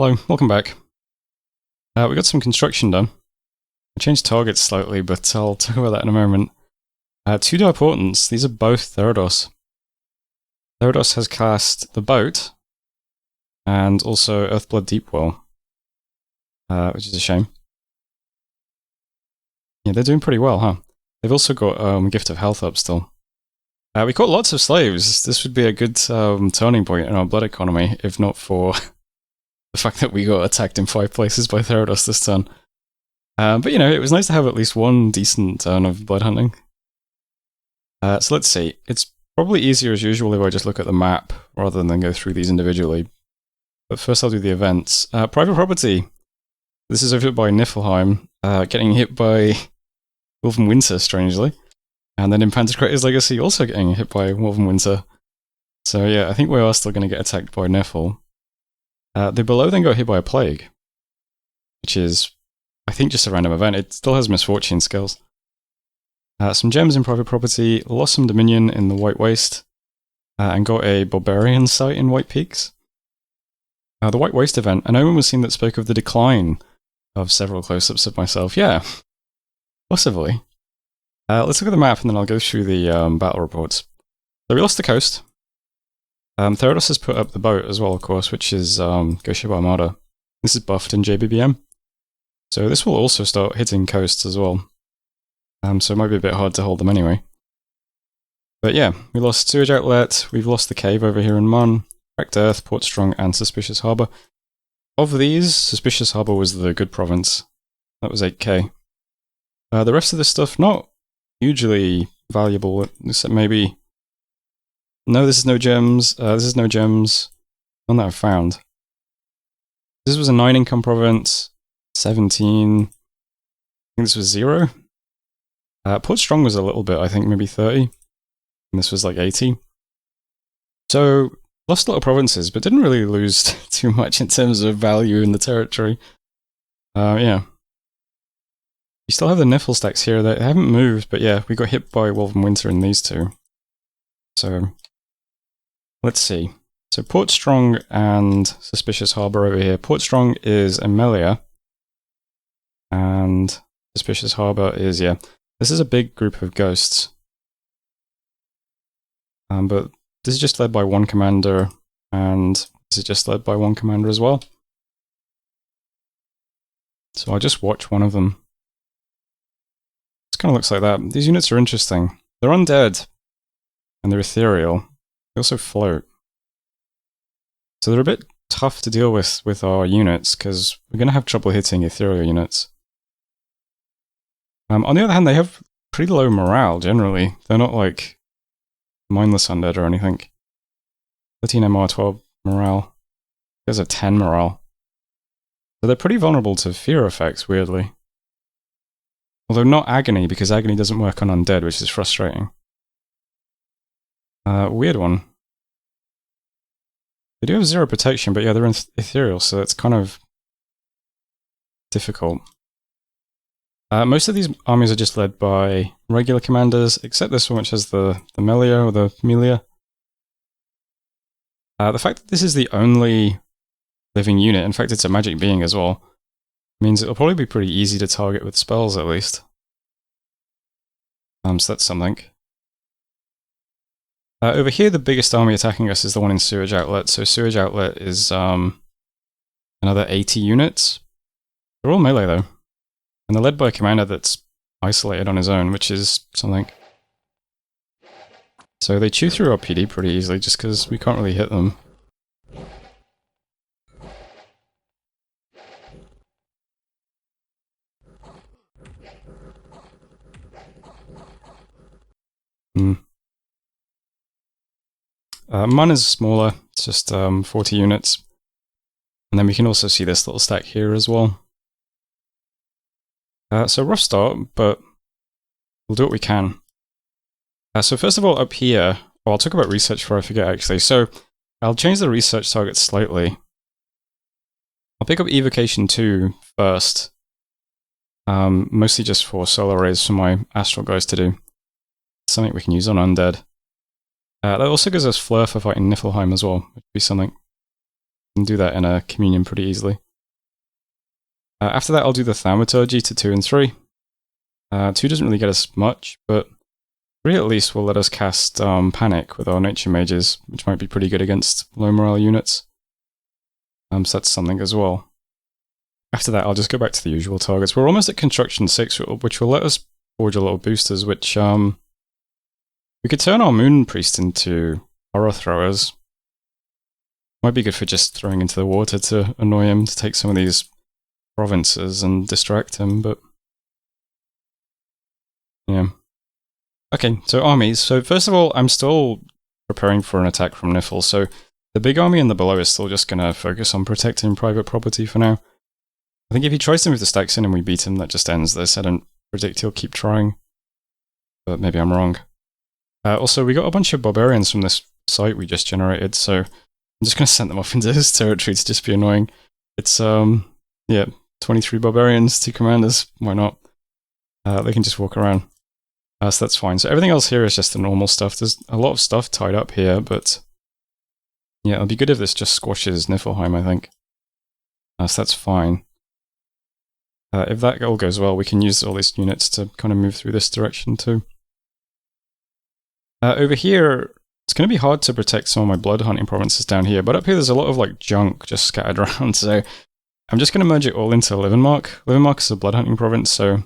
Hello, welcome back. We got some construction done. I changed targets slightly, but I'll talk about that in a moment. 2 portents. These are both Therados. Therados has cast the boat, and also Earthblood Deepwell, which is a shame. Yeah, they're doing pretty well, huh? They've also got Gift of Health up still. We caught lots of slaves. This would be a good turning point in our blood economy, if not for the fact that we got attacked in 5 places by Therados this turn. But you know, it was nice to have at least one decent turn of blood hunting. So let's see. It's probably easier as usual if I just look at the map rather than go through these individually. But first I'll do the events. Private property. This is over by Niflheim, getting hit by Illwinter, strangely. And then in Pantocrator's Legacy also getting hit by Illwinter. So yeah, I think we are still going to get attacked by Nifl. The below then got hit by a plague, which is, I think, just a random event. It still has misfortune skills. Some gems in private property, lost some dominion in the White Waste, and got a barbarian site in White Peaks. The White Waste event, an omen was seen that spoke of the decline of several close-ups of myself. Yeah, possibly. Let's look at the map and then I'll go through the battle reports. So we lost the coast. Therados has put up the boat as well, of course, which is Goshiba Armada. This is buffed in JBBM. So this will also start hitting coasts as well. So it might be a bit hard to hold them anyway. But yeah, we lost Sewage Outlet, we've lost the cave over here in Mun, Wrecked Earth, Port Strong, and Suspicious Harbour. Of these, Suspicious Harbour was the good province. That was 8k. The rest of the stuff, not hugely valuable, except maybe... No, this is no gems. This is no gems. None that I've found. This was a 9 income province. 17. I think this was 0. Port Strong was a little bit, I think maybe 30. And this was like 80. So, lost a lot of provinces, but didn't really lose too much in terms of value in the territory. Yeah. You still have the Nifl stacks here. They haven't moved, but yeah, we got hit by Illwinter in these two. So, let's see. So Port Strong and Suspicious Harbour over here. Port Strong is Amelia. And Suspicious Harbour is, yeah. This is a big group of ghosts. But this is just led by one commander. And this is just led by one commander as well. So I'll just watch one of them. This kind of looks like that. These units are interesting. They're undead. And they're ethereal. They also float. So they're a bit tough to deal with our units, because we're going to have trouble hitting ethereal units. On the other hand, they have pretty low morale, generally. They're not like mindless undead or anything. 13 MR, 12 morale. There's a 10 morale. So they're pretty vulnerable to fear effects, weirdly. Although not agony, because agony doesn't work on undead, which is frustrating. Weird one. They do have 0 protection, but yeah, they're ethereal, so it's kind of difficult. Most of these armies are just led by regular commanders, except this one, which has the Melia, or the Melia. The fact that this is the only living unit, in fact it's a magic being as well, means it'll probably be pretty easy to target with spells, at least. So that's something. Over here, the biggest army attacking us is the one in Sewage Outlet. So Sewage Outlet is another 80 units. They're all melee, though. And they're led by a commander that's isolated on his own, which is something. So they chew through our PD pretty easily, just because we can't really hit them. Mun is smaller, it's just 40 units. And then we can also see this little stack here as well. So rough start, but we'll do what we can. So first of all, up here, well, I'll talk about research before I forget actually. So I'll change the research target slightly. I'll pick up Evocation 2 first. Mostly just for solar rays for my astral guys to do. Something we can use on undead. That also gives us Fleur for fighting Niflheim as well, which would be something. can do that in a communion pretty easily. After that, I'll do the thaumaturgy to 2 and 3. 2 doesn't really get us much, but 3 at least will let us cast Panic with our nature mages, which might be pretty good against low morale units. So that's something as well. After that, I'll just go back to the usual targets. We're almost at Construction 6, which will let us forge a lot of boosters, which we could turn our Moon Priest into horror throwers. Might be good for just throwing into the water to annoy him, to take some of these provinces and distract him, but yeah. Okay, so armies. So first of all, I'm still preparing for an attack from Niffle, so the big army in the below is still just going to focus on protecting private property for now. I think if he tries to move the stacks in and we beat him, that just ends this. I don't predict he'll keep trying, but maybe I'm wrong. Also, we got a bunch of barbarians from this site we just generated, so I'm just going to send them off into his territory to just be annoying. It's, yeah, 23 barbarians, 2 commanders, why not? They can just walk around. So that's fine. So everything else here is just the normal stuff. There's a lot of stuff tied up here, but yeah, it'll be good if this just squashes Niflheim, I think. So that's fine. If that all goes well, we can use all these units to kind of move through this direction too. Over here, it's going to be hard to protect some of my blood hunting provinces down here, but up here there's a lot of like junk just scattered around, so I'm just going to merge it all into Livenmark. Livenmark is a blood hunting province, so I'll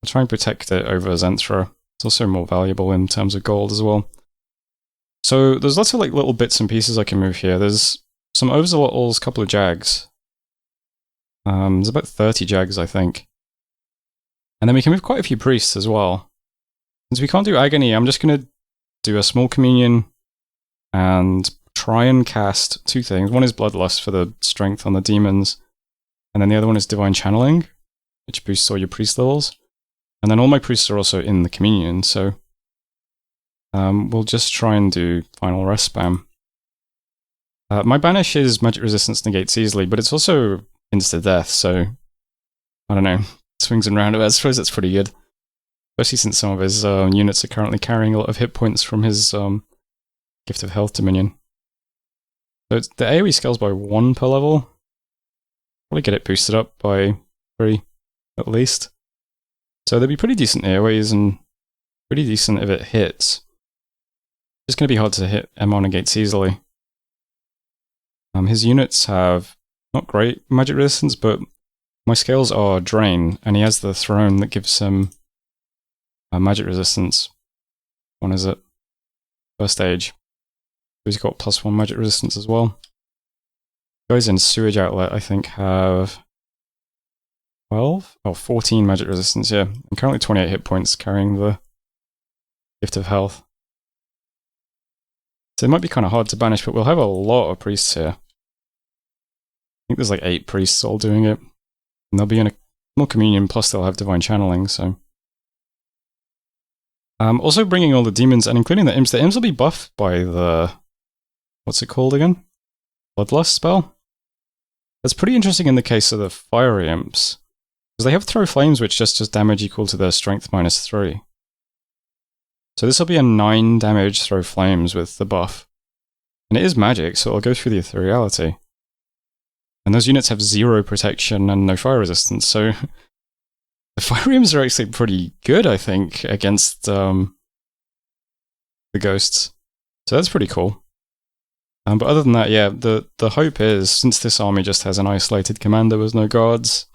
try and protect it over Zenthra. It's also more valuable in terms of gold as well. So there's lots of like little bits and pieces I can move here. There's some Overzealotls, a couple of Jags. There's about 30 Jags, I think. And then we can move quite a few priests as well. Since we can't do Agony, I'm just going to do a small communion and try and cast 2 things. One is Bloodlust for the strength on the demons, and then the other one is Divine Channeling, which boosts all your priest levels. And then all my priests are also in the communion, so we'll just try and do Final Rest spam. My Banish is magic resistance negates easily, but it's also insta-death, so I don't know, swings and roundabouts. I suppose that's pretty good. Especially since some of his units are currently carrying a lot of hit points from his Gift of Health Dominion. So the AoE scales by 1 per level. Probably get it boosted up by 3, at least. So they'd be pretty decent AoEs and pretty decent if it hits. It's going to be hard to hit MR negates easily. His units have not great magic resistance, but my scales are Drain, and he has the Throne that gives him magic resistance. One is it? First Age. He's got +1 magic resistance as well. Guys in Sewage Outlet, I think, have 12? Oh, 14 magic resistance, yeah. I'm currently 28 hit points carrying the Gift of Health. So it might be kind of hard to banish, but we'll have a lot of priests here. I think there's like 8 priests all doing it. And they'll be in a more communion, plus they'll have Divine Channeling, so. Also bringing all the demons, and including the imps. The imps will be buffed by the... what's it called again? Bloodlust spell? That's pretty interesting in the case of the fiery imps. Because they have Throw Flames, which just does damage equal to their strength -3. So this will be a 9 damage Throw Flames with the buff. And it is magic, so it'll go through the ethereality. And those units have 0 protection and no fire resistance, so the fire imps are actually pretty good, I think, against the ghosts. So that's pretty cool. But other than that, yeah, the hope is, since this army just has an isolated commander with no guards,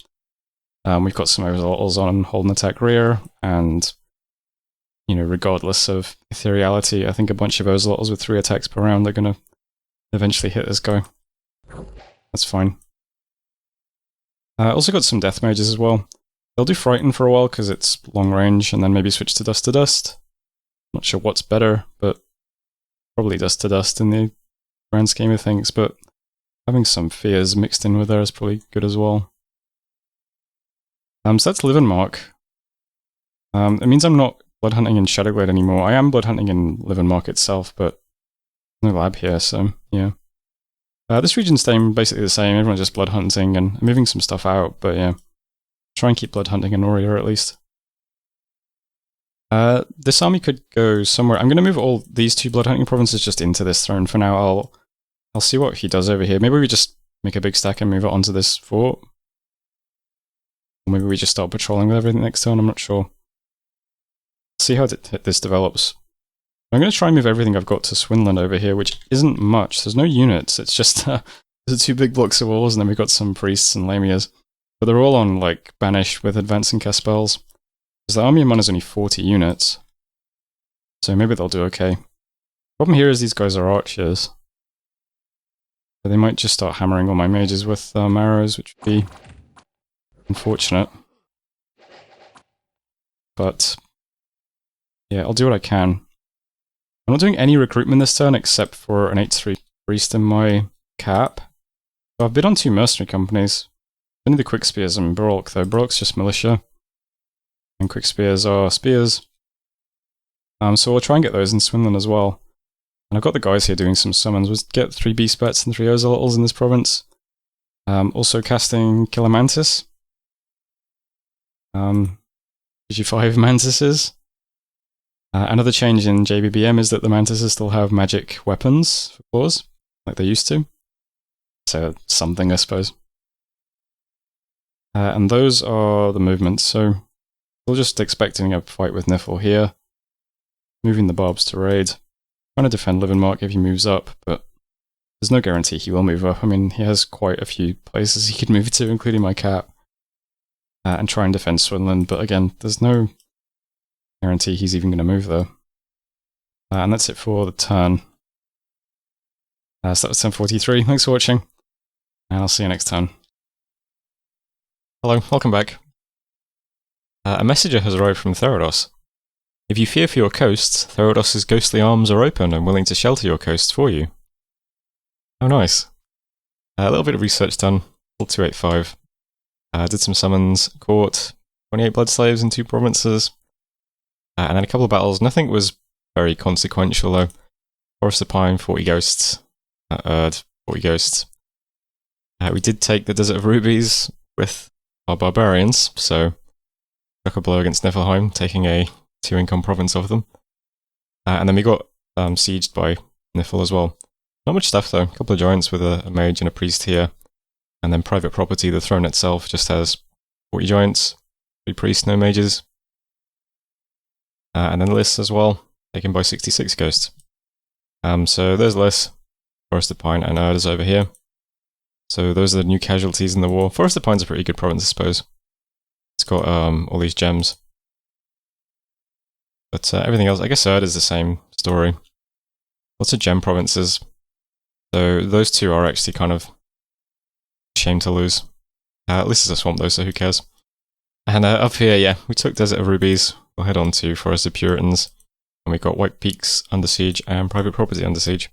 we've got some Overzealotls on hold and attack rear, and, you know, regardless of ethereality, I think a bunch of Overzealotls with 3 attacks per round are going to eventually hit this guy. That's fine. Also got some Death Mages as well. They'll do Frighten for a while because it's long range, and then maybe switch to Dust to Dust. Not sure what's better, but probably Dust to Dust in the grand scheme of things, but having some Fears mixed in with there is probably good as well. So that's Livenmark. It means I'm not blood hunting in Shadowglade anymore. I am blood hunting in Livenmark itself, but no lab here, so yeah. This region's staying basically the same. Everyone's just blood hunting and moving some stuff out, but yeah. Try and keep blood hunting in Noria at least. This army could go somewhere. I'm going to move all these 2 blood hunting provinces just into this throne for now. I'll see what he does over here. Maybe we just make a big stack and move it onto this fort. Or maybe we just start patrolling with everything next turn, I'm not sure. See how this develops. I'm going to try and move everything I've got to Swinland over here, which isn't much. There's no units, it's just there's 2 big blocks of walls, and then we've got some priests and lamias. But they're all on, like, Banish with Advance and cast spells. Because the army of mana is only 40 units. So maybe they'll do okay. Problem here is these guys are archers. So they might just start hammering all my mages with arrows, which would be unfortunate. But yeah, I'll do what I can. I'm not doing any recruitment this turn except for an 8-3 priest in my cap. So I've bid on 2 mercenary companies. Only the quick spears and Baroque though. Baroque's just militia. And quick spears are spears. So we'll try and get those in Swinland as well. And I've got the guys here doing some summons. We'll get 3 beast bets and 3 Ozolotls in this province. Also casting Killer Mantis. Gives you 5 mantises. Another change in JBBM is that the mantises still have magic weapons for claws, like they used to. So something, I suppose. And those are the movements, so we're just expecting a fight with Niffle here. Moving the barbs to raid. Trying to defend Livenmark if he moves up, but there's no guarantee he will move up. I mean, he has quite a few places he could move to, including my cap. And try and defend Swinland, but again, there's no guarantee he's even going to move there. And that's it for the turn. So that was turn 43. Thanks for watching, and I'll see you next turn. Hello, welcome back. A messenger has arrived from Therados. If you fear for your coasts, Therados' ghostly arms are open and willing to shelter your coasts for you. Oh nice. A little bit of research done, level 285. Did some summons, caught 28 blood slaves in 2 provinces, and then a couple of battles. Nothing was very consequential though. Forest of Pine, 40 ghosts. Erd, 40 ghosts. We did take the Desert of Rubies with our barbarians, so took a blow against Niflheim, taking a 2-income province of them. And then we got sieged by Niffle as well. Not much stuff though, a couple of giants with a mage and a priest here. And then private property, the throne itself just has 40 giants, 3 priests, no mages. And then Lys as well, taken by 66 ghosts. So there's Lys, Forest of Pine, and Erd is over here. So those are the new casualties in the war. Forest of Pine's a pretty good province, I suppose. It's got all these gems. But everything else, I guess Erd is the same story. Lots of gem provinces. So those 2 are actually kind of shame to lose. This is a swamp though, so who cares? And up here, yeah, we took Desert of Rubies. We'll head on to Forest of Puritans. And we've got White Peaks under siege and private property under siege.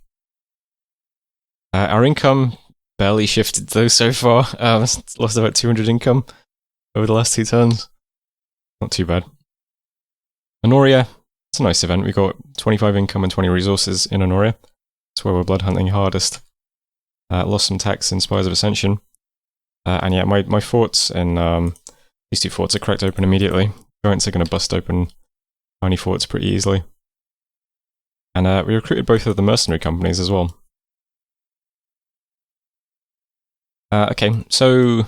Our income barely shifted though so far. Lost about 200 income over the last 2 turns. Not too bad. Honoria, it's a nice event. We got 25 income and 20 resources in Honoria. That's where we're blood hunting hardest. Lost some tax in Spires of Ascension. And yeah, my forts in these 2 forts are cracked open immediately. Giants are going to bust open tiny forts pretty easily. And we recruited both of the mercenary companies as well. Okay, so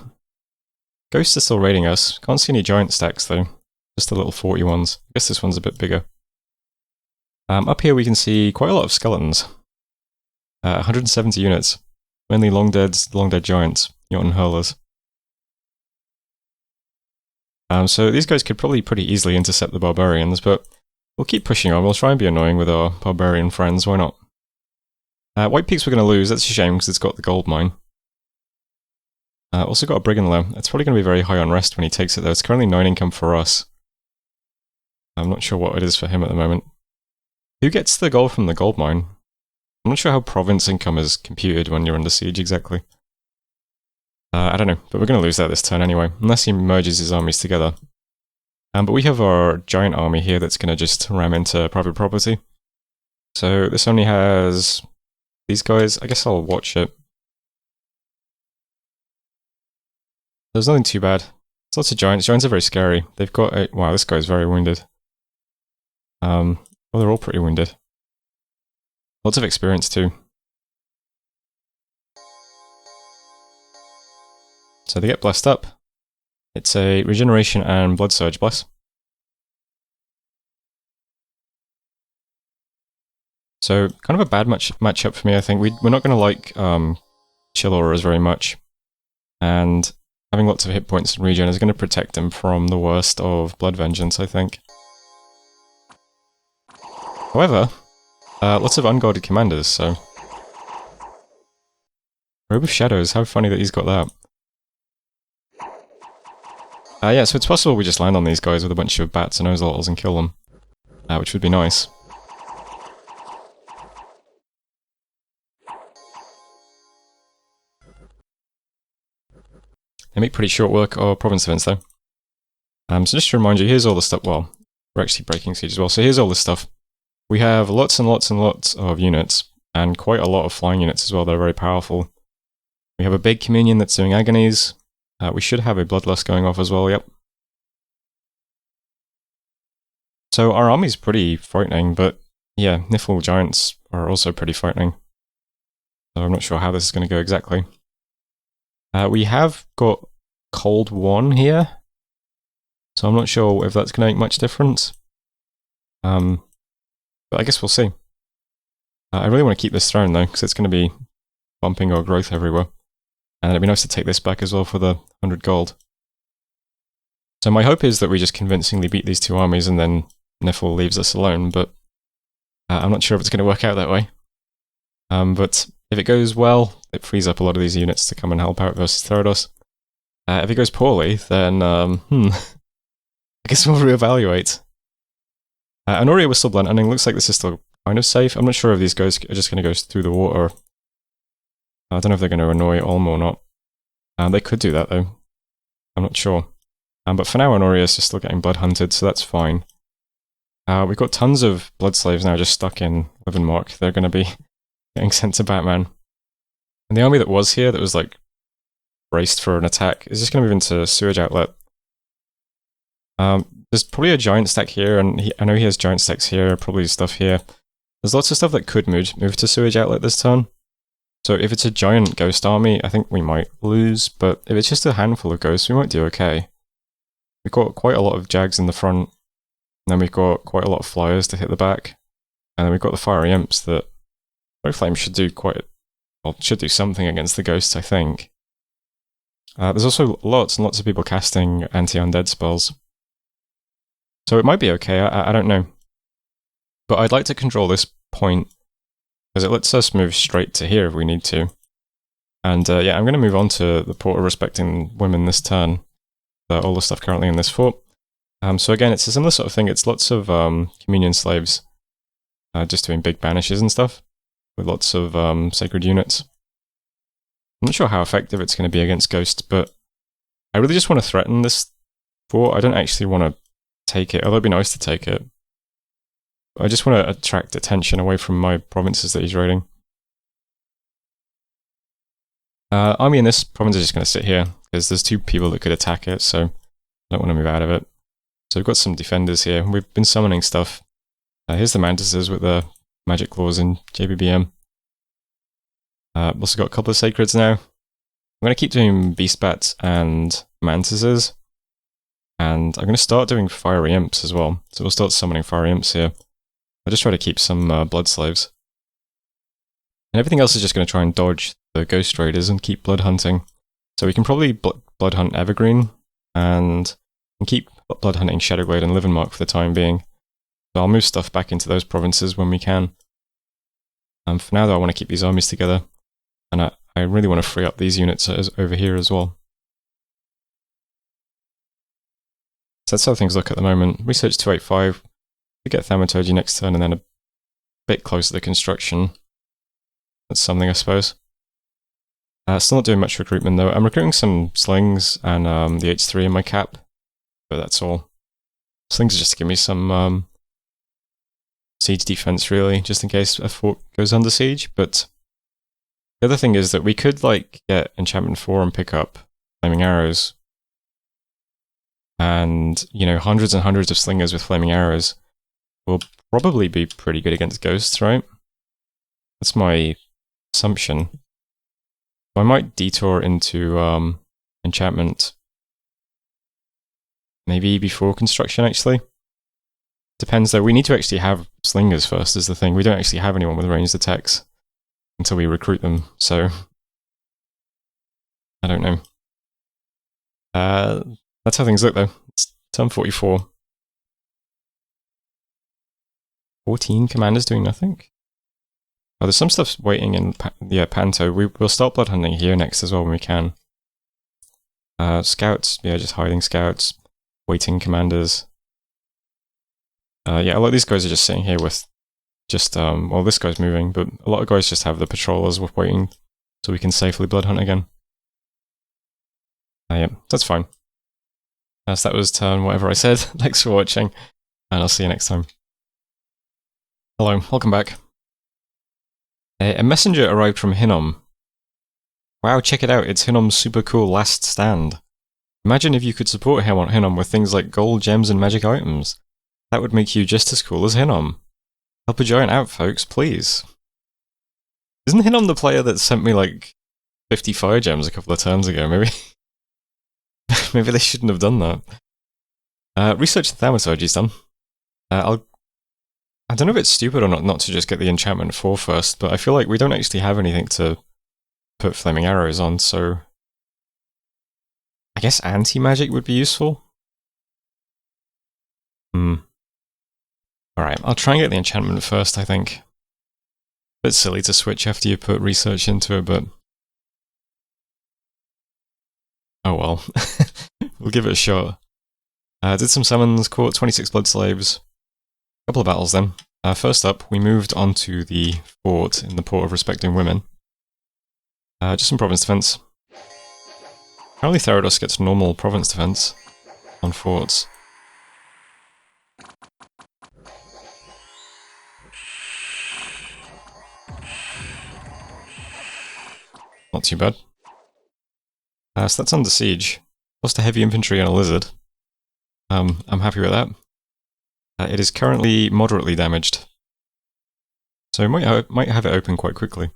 Ghosts are still raiding us. Can't see any giant stacks though. Just the little 40 ones. I guess this one's a bit bigger. Up here we can see quite a lot of skeletons. 170 units. Mainly long dead giants, Jotun hurlers. So these guys could probably pretty easily intercept the barbarians, but we'll keep pushing on. We'll try and be annoying with our barbarian friends, why not? White Peaks we're going to lose, that's a shame because it's got the gold mine. Also got a brigand lair. It's probably going to be very high on rest when he takes it though. It's currently 9 income for us. I'm not sure what it is for him at the moment. Who gets the gold from the gold mine? I'm not sure how province income is computed when you're under siege exactly. I don't know, but we're going to lose that this turn anyway, unless he merges his armies together. But we have our giant army here that's going to just ram into private property. So this only has these guys. I guess I'll watch it. There's nothing too bad. There's lots of giants. Giants are very scary. They've got a... Wow, this guy's very wounded. Well, they're all pretty wounded. Lots of experience too. So they get blessed up. It's a regeneration and blood surge bless. So kind of a bad matchup for me, I think. We're not going to like chill auras very much. And having lots of hit points and regen is going to protect him from the worst of blood vengeance, I think. However, lots of unguarded commanders, so... Robe of Shadows, how funny that he's got that. Yeah, so it's possible we just land on these guys with a bunch of bats and ozolotls and kill them. Which would be nice. They make pretty short work of province events though. So just to remind you, here's all the stuff. Well, we're actually breaking siege as well, so here's all the stuff. We have lots and lots and lots of units, and quite a lot of flying units as well that are very powerful. We have a big communion that's doing agonies. We should have a bloodlust going off as well, yep. So our army's pretty frightening, but yeah, Niffle Giants are also pretty frightening. So I'm not sure how this is going to go exactly. We have got Cold 1 here, so I'm not sure if that's going to make much difference. But I guess we'll see. I really want to keep this throne though, because it's going to be bumping our growth everywhere. And it'd be nice to take this back as well for the 100 gold. So my hope is that we just convincingly beat these two armies and then Niffle leaves us alone, but I'm not sure if it's going to work out that way. But if it goes well, it frees up a lot of these units to come and help out versus Therados. If it goes poorly, then, I guess we'll reevaluate. Honoria was still blunt, and it looks like this is still kind of safe. I'm not sure if these guys are just going to go through the water. I don't know if they're going to annoy Olmo or not. They could do that, though. I'm not sure. But for now, Honoria is just still getting blood hunted, so that's fine. We've got tons of blood slaves now just stuck in Leavenmark. They're going to be getting sent to Batman. And the army that was here, that was like braced for an attack, is just going to move into Sewage Outlet. There's probably a giant stack here, and I know he has giant stacks here, probably stuff here. There's lots of stuff that could move to Sewage Outlet this turn. So if it's a giant ghost army, I think we might lose, but if it's just a handful of ghosts, we might do okay. We've got quite a lot of Jags in the front, and then we've got quite a lot of Flyers to hit the back, and then we've got the Fiery Imps that Flame should do should do something against the ghosts, I think. There's also lots and lots of people casting anti-undead spells. So it might be okay, I don't know. But I'd like to control this point, because it lets us move straight to here if we need to. And yeah, I'm going to move on to the Port of Respecting Women this turn. All the stuff currently in this fort. So again, it's a similar sort of thing. It's lots of communion slaves just doing big banishes and stuff, with lots of sacred units. I'm not sure how effective it's going to be against ghosts, but I really just want to threaten this fort. I don't actually want to take it, although it'd be nice to take it. I just want to attract attention away from my provinces that he's raiding. Army in this province is just going to sit here, because there's two people that could attack it, so I don't want to move out of it. So we've got some defenders here. We've been summoning stuff. Here's the mantises with the magic claws in JBBM. We've also got a couple of sacreds now. I'm going to keep doing beast bats and mantises. And I'm going to start doing fiery imps as well. So we'll start summoning fiery imps here. I'll just try to keep some blood slaves. And everything else is just going to try and dodge the ghost raiders and keep blood hunting. So we can probably blood hunt Evergreen and keep blood hunting Shadowglade and Leavenmark for the time being. So I'll move stuff back into those provinces when we can. For now though, I want to keep these armies together. And I really want to free up these units over here as well. So that's how things look at the moment. Research 285. We get Thaumaturgy next turn and then a bit closer to construction. That's something, I suppose. Still not doing much recruitment though. I'm recruiting some slings and the H3 in my cap, but that's all. Slings are just to give me some siege defense really, just in case a fort goes under siege. But the other thing is that we could like get Enchantment 4 and pick up Flaming Arrows. And, you know, hundreds and hundreds of slingers with Flaming Arrows will probably be pretty good against ghosts, right? That's my assumption. I might detour into enchantment. Maybe before construction, actually. Depends, though. We need to actually have slingers first, is the thing. We don't actually have anyone with ranged attacks until we recruit them, so I don't know. That's how things look, though. It's turn 44. 14 commanders doing nothing? Oh, there's some stuff waiting in Panto. We'll start blood hunting here next as well when we can. Scouts, yeah, just hiding scouts. Waiting commanders. Yeah, a lot of these guys are just sitting here with just, well, this guy's moving, but a lot of guys just have the patrollers waiting so we can safely blood hunt again. Yeah, that's fine. So that was turn whatever I said. Thanks for watching, and I'll see you next time. Hello, welcome back. A messenger arrived from Hinnom. Wow, check it out, it's Hinnom's super cool last stand. Imagine if you could support Hinnom with things like gold, gems, and magic items. That would make you just as cool as Hinnom. Help a giant out, folks, please. Isn't Hinnom the player that sent me like 50 fire gems a couple of turns ago? Maybe maybe they shouldn't have done that. Research the thaumaturgy's done. I don't know if it's stupid or not to just get the enchantment 4 first, but I feel like we don't actually have anything to put flaming arrows on, so I guess anti-magic would be useful. Alright, I'll try and get the enchantment first, I think. Bit silly to switch after you put research into it, but oh well. We'll give it a shot. Did some summons, caught 26 blood slaves. Couple of battles then. First up, we moved on to the fort in the Port of Respecting Women. Just some province defense. Apparently Therados gets normal province defense on forts. Not too bad. So that's under siege. Lost a heavy infantry and a lizard. I'm happy with that. It is currently moderately damaged, so might have it open quite quickly.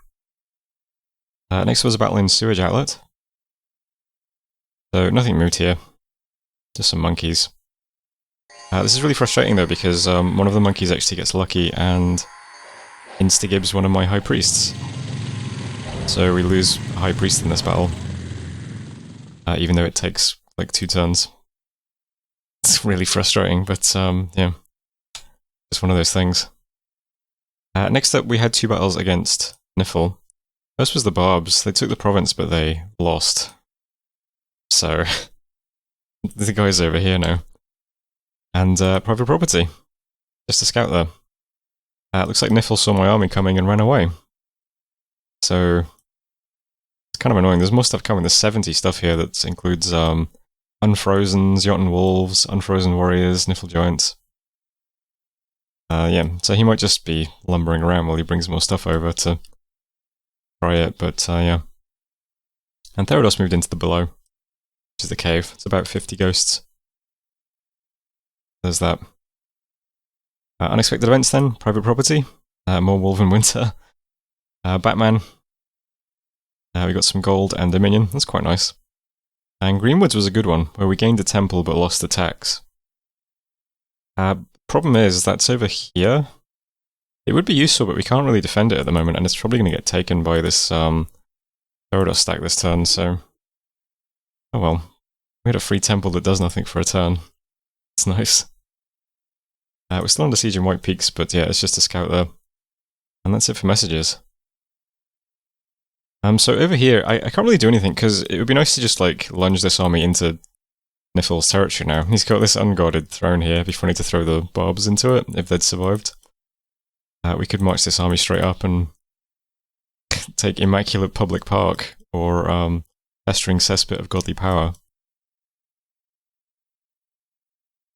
Next was a battle in Sewage Outlet. So nothing moved here, just some monkeys. This is really frustrating though, because one of the monkeys actually gets lucky and insta-gibs one of my high priests. So we lose a high priest in this battle, even though it takes like 2 turns. It's really frustrating, but yeah. Just one of those things. Next up, we had 2 battles against Niffle. First was the Barbs. They took the province, but they lost. So, the guy's over here now. And private property. Just a scout there. Looks like Niffle saw my army coming and ran away. So, it's kind of annoying. There's more stuff coming. There's 70 stuff here that includes Unfrozens, Jotun Wolves, Unfrozen Warriors, Niffle Giants. Yeah, so he might just be lumbering around while he brings more stuff over to try it, but yeah. And Therados moved into the below, which is the cave. It's about 50 ghosts. There's that. Unexpected events then, private property, more Wolven Winter. Batman. We got some gold and Dominion, that's quite nice. And Greenwoods was a good one, where we gained a temple but lost attacks. Problem is, that's over here. It would be useful, but we can't really defend it at the moment, and it's probably going to get taken by this Therados stack this turn, so oh well. We had a free temple that does nothing for a turn. It's nice. We're still under siege in White Peaks, but yeah, it's just a scout there. And that's it for messages. So over here, I can't really do anything, because it would be nice to just like lunge this army into Niffle's territory now. He's got this unguarded throne here. It'd be funny to throw the Barbs into it, if they'd survived. We could march this army straight up and take Immaculate Public Park, or Festering Cesspit of Godly Power.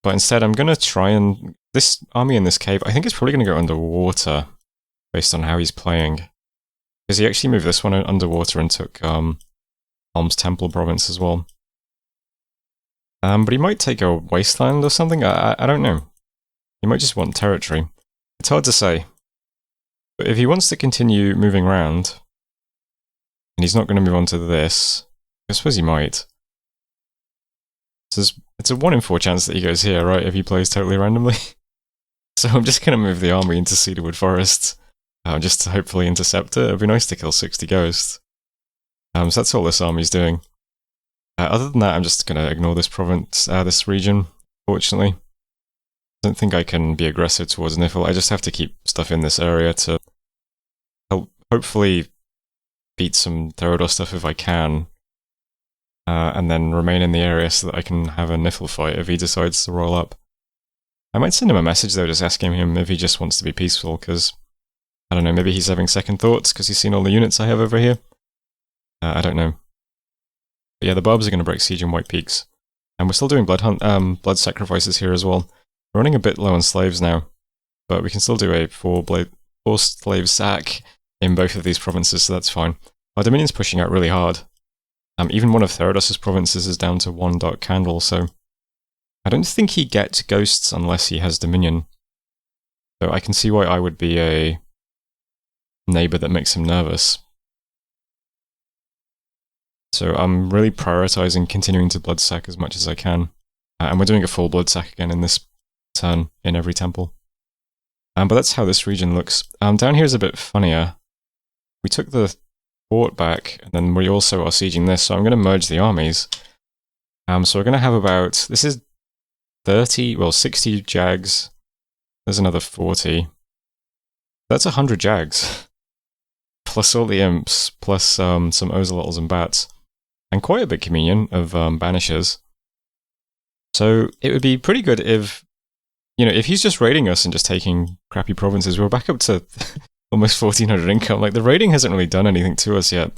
But instead, I'm going to try and... This army in this cave, I think it's probably going to go underwater, based on how he's playing. Because he actually moved this one underwater and took Helm's Temple province as well. But he might take a wasteland or something, I don't know. He might just want territory. It's hard to say. But if he wants to continue moving around, and he's not going to move on to this, I suppose he might. So it's a 1 in 4 chance that he goes here, right, if he plays totally randomly. So I'm just going to move the army into Cedarwood Forest, just to hopefully intercept it. It'd be nice to kill 60 ghosts. So that's all this army's doing. Other than that, I'm just going to ignore this province, this region, fortunately. I don't think I can be aggressive towards Nifl. I just have to keep stuff in this area to help, hopefully beat some Therodor stuff if I can. And then remain in the area so that I can have a Nifl fight if he decides to roll up. I might send him a message though, just asking him if he just wants to be peaceful, because, I don't know, maybe he's having second thoughts because he's seen all the units I have over here. I don't know. But yeah, the Barbs are going to break siege in White Peaks. And we're still doing blood sacrifices here as well. We're running a bit low on slaves now, but we can still do a 4 slave sack in both of these provinces, so that's fine. Our Dominion's pushing out really hard. Even one of Therodos's provinces is down to 1 dark candle, so I don't think he gets ghosts unless he has Dominion. So I can see why I would be a neighbour that makes him nervous. So I'm really prioritising continuing to blood sack as much as I can. And we're doing a full blood sack again in this turn in every temple. But that's how this region looks. Down here is a bit funnier. We took the fort back, and then we also are sieging this, so I'm going to merge the armies. So we're going to have about, this is 60 jags. There's another 40. That's 100 jags. Plus all the imps, plus some Ozelots and bats. And quite a big communion of banishers. So it would be pretty good if, if he's just raiding us and just taking crappy provinces, we're back up to almost 1400 income. Like, the raiding hasn't really done anything to us yet.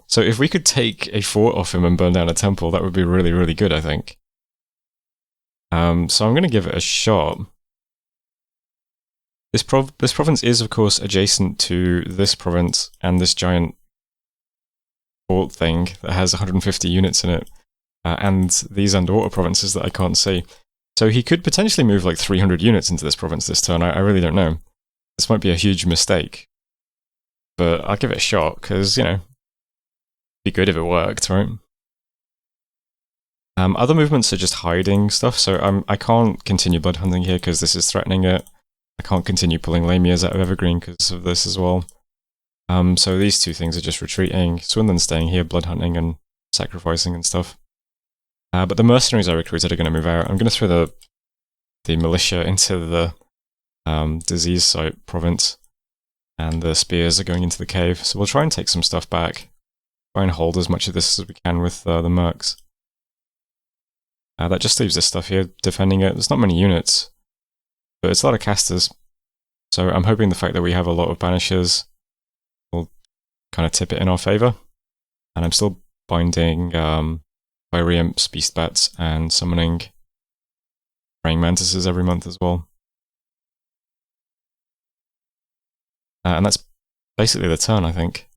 So if we could take a fort off him and burn down a temple, that would be really, really good, I think. So I'm going to give it a shot. This province is, of course, adjacent to this province and this giant fort thing that has 150 units in it, and these underwater provinces that I can't see. So he could potentially move like 300 units into this province this turn. I really don't know. This might be a huge mistake, but I'll give it a shot because, it'd be good if it worked, right? Other movements are just hiding stuff, so I can't continue blood hunting here because this is threatening it. I can't continue pulling Lamias out of Evergreen because of this as well. So these two things are just retreating. Swindon's staying here, blood hunting and sacrificing and stuff. But the mercenaries I recruited are going to move out. I'm going to throw the militia into the disease site province, and the spears are going into the cave. So we'll try and take some stuff back. Try and hold as much of this as we can with the mercs. That just leaves this stuff here defending it. There's not many units, but it's a lot of casters. So I'm hoping the fact that we have a lot of banishers will kind of tip it in our favour. And I'm still binding fiery imps, beast bats, and summoning praying mantises every month as well. And that's basically the turn, I think.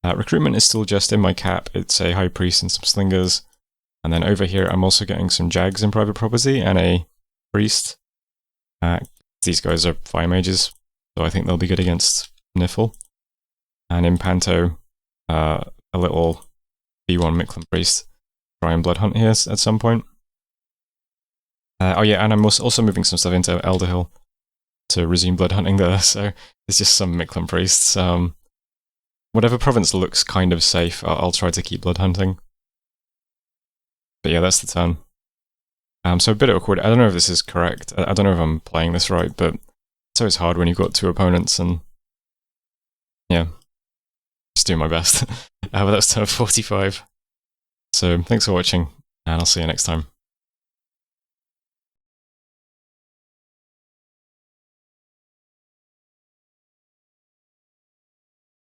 Recruitment is still just in my cap. It's a high priest and some slingers. And then over here, I'm also getting some jags in private property and a priest. These guys are fire mages, so I think they'll be good against Nifl. And in Panto, a little B1 Mictlan priest. Try and blood hunt here at some point. Oh yeah, and I'm also moving some stuff into Elderhill to resume blood hunting there, so there's just some Mictlan priests. Whatever province looks kind of safe, I'll try to keep blood hunting. But yeah, that's the turn. So a bit awkward. I don't know if this is correct. I don't know if I'm playing this right, but it's always hard when you've got two opponents, and yeah, just doing my best. But that's turn 45. So thanks for watching, and I'll see you next time.